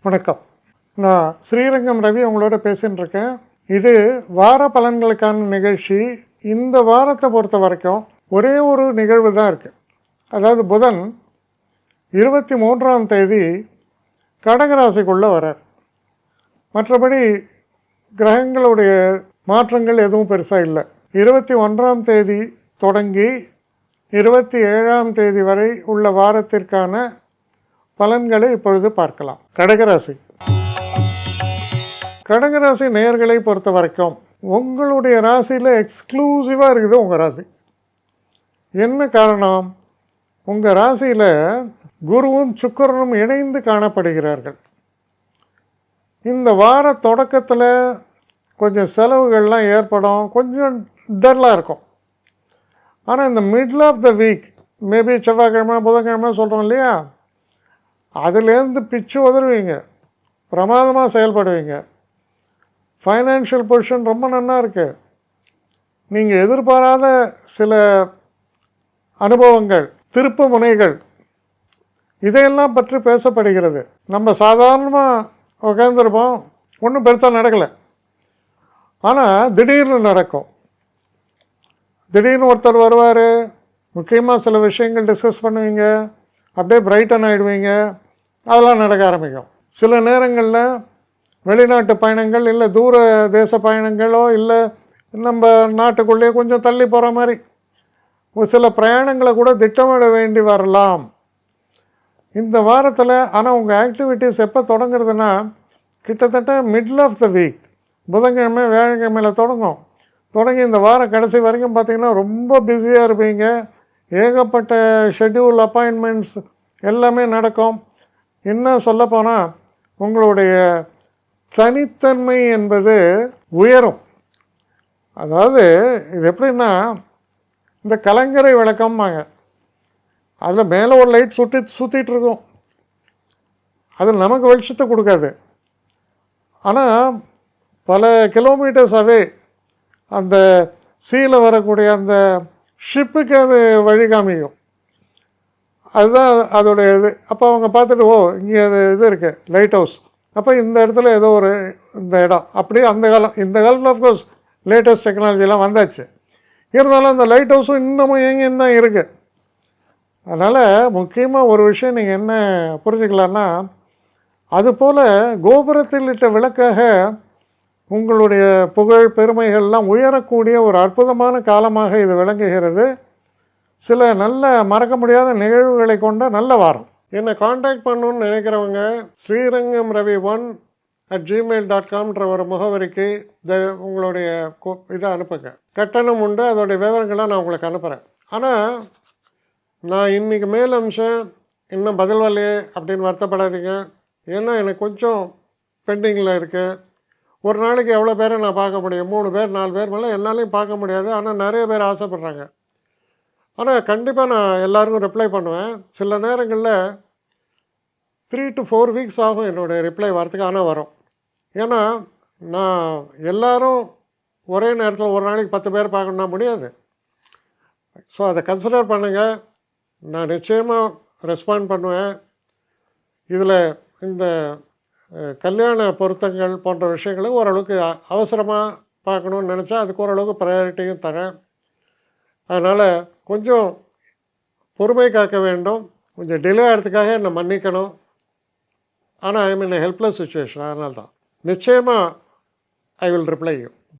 வணக்கம். நான் ஸ்ரீரங்கம் ரவி உங்களோட பேசின்னு இருக்கேன். இது வார பலன்களுக்கான நிகழ்ச்சி. இந்த வாரத்தை பொறுத்த வரைக்கும் ஒரே ஒரு நிகழ்வு தான் இருக்குது. அதாவது புதன் 23ஆம் தேதி கடகராசிக்குள்ளே வரார். மற்றபடி கிரகங்களுடைய மாற்றங்கள் எதுவும் பெருசாக இல்லை. 21ஆம் தேதி தொடங்கி 27ஆம் தேதி வரை உள்ள வாரத்திற்கான பலன்களை இப்பொழுது பார்க்கலாம். கடகராசி நேயர்களை பொறுத்த வரைக்கும் உங்களுடைய ராசியில் எக்ஸ்க்ளூசிவாக இருக்குது உங்கள் ராசி. என்ன காரணம்? உங்கள் ராசியில் குருவும் சுக்கிரனும் இணைந்து காணப்படுகிறார்கள். இந்த வார தொடக்கத்தில் கொஞ்சம் செலவுகள்லாம் ஏற்படும், கொஞ்சம் டல்லாக இருக்கும். ஆனால் இந்த middle of the week, maybe செவ்வாய்க்கிழமை புதன்கிழமை சொல்கிறோம் இல்லையா, அதுலேருந்து பிச்சு உதறுவீங்க, பிரமாதமாக செயல்படுவீங்க. ஃபைனான்ஷியல் பொசிஷன் ரொம்ப நல்லா இருக்குது. நீங்கள் எதிர்பாராத சில அனுபவங்கள், திருப்பு முனைகள், இதையெல்லாம் பற்றி பேசப்படுகிறது. நம்ம சாதாரணமாக உட்காந்துருப்போம், ஒன்றும் பெருசாக நடக்கலை. ஆனால் திடீர்னு நடக்கும். திடீர்னு ஒருத்தர் வருவார், முக்கியமாக சில விஷயங்கள் டிஸ்கஸ் பண்ணுவீங்க, அப்படியே பிரைட்டன் ஆகிடுவீங்க, அதெல்லாம் நடக்க ஆரம்பிக்கும். சில நேரங்களில் வெளிநாட்டு பயணங்கள், இல்லை தூர தேச பயணங்களோ, இல்லை நம்ம நாட்டுக்குள்ளேயே கொஞ்சம் தள்ளி போகிற மாதிரி சில பிரயாணங்களை கூட திட்டமிட வேண்டி வரலாம் இந்த வாரத்தில். ஆனால் உங்கள் ஆக்டிவிட்டீஸ் எப்போ தொடங்குறதுன்னா, கிட்டத்தட்ட மிடில் ஆஃப் த வீக், புதன்கிழமை வியாழக்கிழமையில் தொடங்கி இந்த வாரம் கடைசி வரைக்கும் பார்த்திங்கன்னா ரொம்ப பிஸியாக இருப்பீங்க. ஏகப்பட்ட ஷெட்யூல், அப்பாயின்மெண்ட்ஸ் எல்லாமே நடக்கும். இன்னும் சொல்லப்போனால் உங்களுடைய தனித்தன்மை என்பது உயரும். அதாவது இது எப்படின்னா, இந்த கலங்கரை விளக்கம்பாங்க, அதில் மேலே ஒரு லைட் சுற்றிட்டு இருக்கும். அது நமக்கு வெளிச்சத்தை கொடுக்காது. ஆனால் பல கிலோமீட்டர்ஸ் அவே அந்த சீல வரக்கூடிய அந்த ஷிப்புக்கு அது வழி காமிக்கும். அதுதான் அதோடைய இது. அப்போ அவங்க பார்த்துட்டு, ஓ இங்கே அது இது இருக்குது, லைட் ஹவுஸ், அப்போ இந்த இடத்துல ஏதோ ஒரு இந்த இடம், அப்படியே அந்த காலம், இந்த காலத்தில் ஆஃப்கோர்ஸ் லேட்டஸ்ட் டெக்னாலஜிலாம் வந்தாச்சு. இருந்தாலும் அந்த லைட் ஹவுஸும் இன்னமும் எங்கேயும் தான் இருக்குது. அதனால் முக்கியமாக ஒரு விஷயம் நீங்கள் என்ன புரிஞ்சுக்கலான்னா, அதுபோல் கோபுரத்தில் இட்ட விளக்காக உங்களுடைய புகழ் பெருமைகள்லாம் உயரக்கூடிய ஒரு அற்புதமான காலமாக இது விளங்குகிறது. சில நல்ல மறக்க முடியாத நிகழ்வுகளை கொண்ட நல்ல வாரம். என்னை காண்டாக்ட் பண்ணணுன்னு நினைக்கிறவங்க ஸ்ரீரங்கம் ரவி 1@gmail.com ஒரு முகவரிக்கு உங்களுடைய இதை அனுப்புங்க. கட்டணம் உண்டு, அதோடைய விவரங்களை நான் உங்களுக்கு அனுப்புகிறேன். ஆனால் நான் இன்றைக்கி மேல் அம்சம் இன்னும் பதில் வரலையே அப்படின்னு வருத்தப்படாதீங்க. ஏன்னா எனக்கு கொஞ்சம் பெண்டிங்கில் இருக்குது. ஒரு நாளைக்கு எவ்வளோ பேரை நான் பார்க்க முடியும்? 3 பேர் 4 பேர் மேலே என்னாலையும் பார்க்க முடியாது. ஆனால் நிறைய பேர் ஆசைப்பட்றாங்க. ஆனால் கண்டிப்பாக நான் எல்லாருக்கும் ரிப்ளை பண்ணுவேன். சில நேரங்களில் 3 to 4 வீக்ஸ் ஆகும் என்னுடைய ரிப்ளை வரத்துக்கு. ஆனால் வரும். ஏன்னா நான் எல்லோரும் ஒரே நேரத்தில் ஒரு நாளைக்கு 10 பேர் பார்க்கணுன்னா முடியாது. ஸோ அதை கன்சிடர் பண்ணுங்கள். நான் நிச்சயமாக ரெஸ்பாண்ட் பண்ணுவேன். இதில் இந்த கல்யாண பொருத்தங்கள் போன்ற விஷயங்களை ஓரளவுக்கு அவசரமாக பார்க்கணுன்னு நினச்சா அதுக்கு ஓரளவுக்கு ப்ரையாரிட்டியும் தரேன். அதனால் கொஞ்சம் பொறுமை காக்க வேண்டும். கொஞ்சம் டிலே ஆகிறதுக்காக என்னை மன்னிக்கணும். ஆனால் ஐ மீன் ஹெல்ப்லெஸ் சுச்சுவேஷன். அதனால தான் நிச்சயமாக ஐ வில் ரிப்ளை யூ.